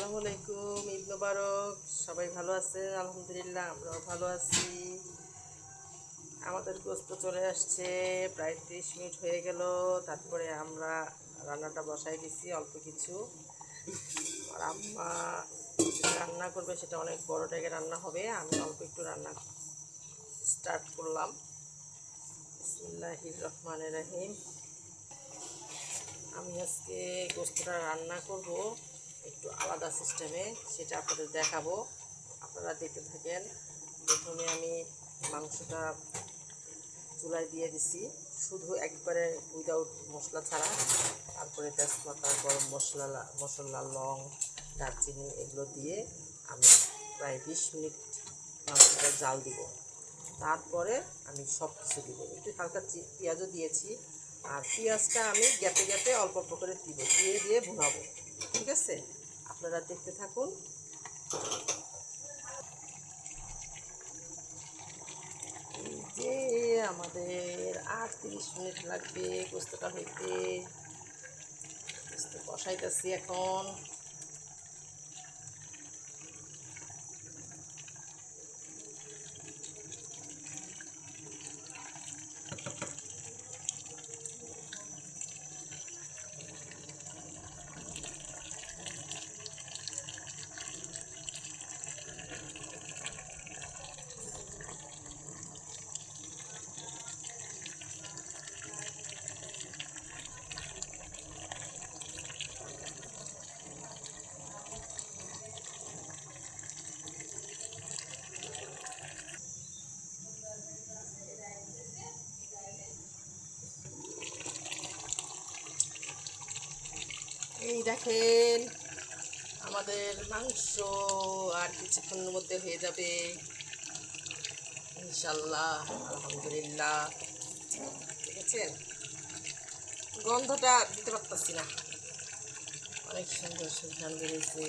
আসসালামু আলাইকুম, ঈদ মোবারক। সবাই ভালো আছে? আলহামদুলিল্লাহ, আমরাও ভালো আছি। আমাদের গোস্ত চলে আসছে, প্রায় 30 মিনিট হয়ে গেল। তারপরে আমরা রান্নাটা বসাই দিছি অল্প কিছু। আর আম্মা রান্না করবে, সেটা অনেক বড় টাইপের রান্না হবে। আমি অল্প একটু রান্না স্টার্ট করলাম। বিসমিল্লাহির রহমানির রহিম। আমি আজকে গোস্তটা রান্না করব একটু আলাদা সিস্টেমে, সেটা আপনাদের দেখাবো। আপনারা দেখতে থাকেন। প্রথমে আমি মাংসটা চুলায় দিয়ে দিছি, শুধু একবারে উইদাউট মশলা ছাড়া। তারপরে তেজপাতা, গরম মশলা, লং, দারচিনি এগুলো দিয়ে আমি প্রায় 20 মিনিট মাংসটা জাল দিব। তারপরে আমি সব কিছু দিব, একটু হালকা পেঁয়াজও দিয়েছি। আর পেঁয়াজটা আমি গ্যাপে গ্যাপে অল্প অল্প করে দিয়ে ভুনাবো। ঠিক আছে, আপনারা দেখতে থাকুন। এই যে আমাদের আর 30 মিনিট লাগবে গোস্তটা হইতে। গোস্ত বসাইতেছি এখন। এই দেখেন আমাদের মাংস আর কিছুক্ষণের মধ্যে হয়ে যাবে ইনশাল্লাহ, আলহামদুলিল্লাহ। দেখেছেন, গন্ধটা দিতে পারতেছি না, অনেক সুন্দর সুঘ্রাণ বেরিয়েছে।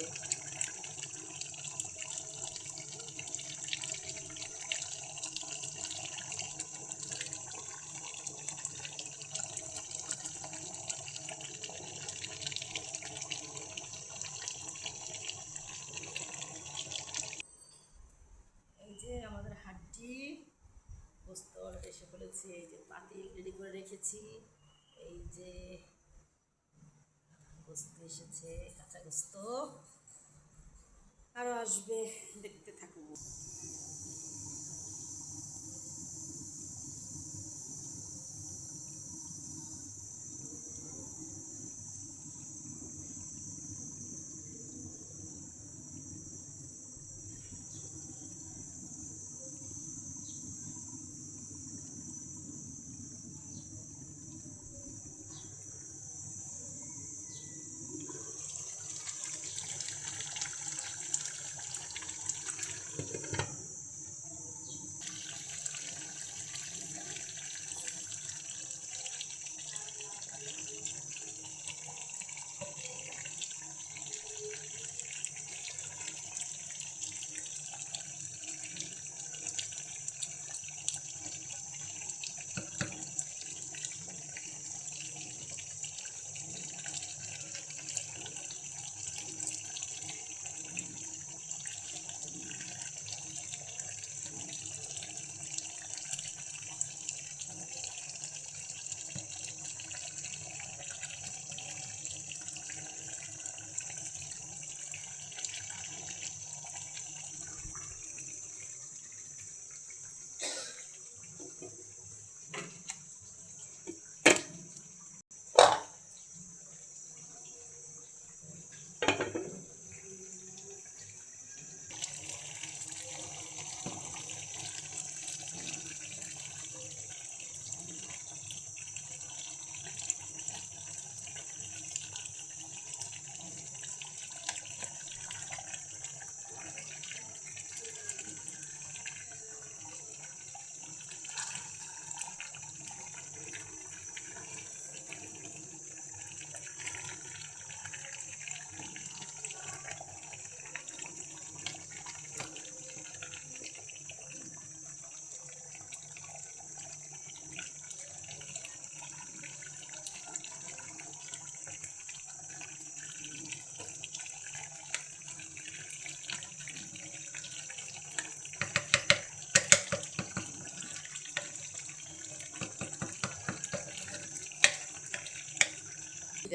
এই যে আমাদের হাড্ডি গোস্ত এসে পড়েছে। এই যে পাতিল রেডি করে রেখেছি। এই যে গোস্ত এসেছে, কাঁচা গোস্ত আরো আসবে, দেখতে থাকুন।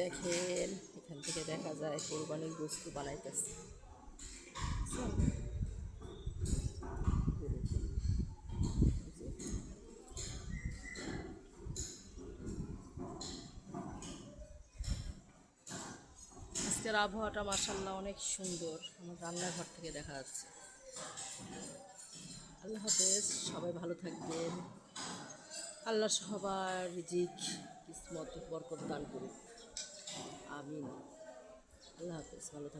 দেখেন এখান থেকে দেখা যায় কোরবানির গোশত বানাইতেছে। আজকের আবহাওয়াটা মাশাআল্লাহ অনেক সুন্দর, আমার রান্নাঘর থেকে দেখা যাচ্ছে। আল্লাহ হাফেজ, সবাই ভালো থাকবেন। আল্লাহ সবার রিজিক কিসমত বরকত দান করুন, আমিন। আল্লাহ হাফেজ, ভালো থাকবেন।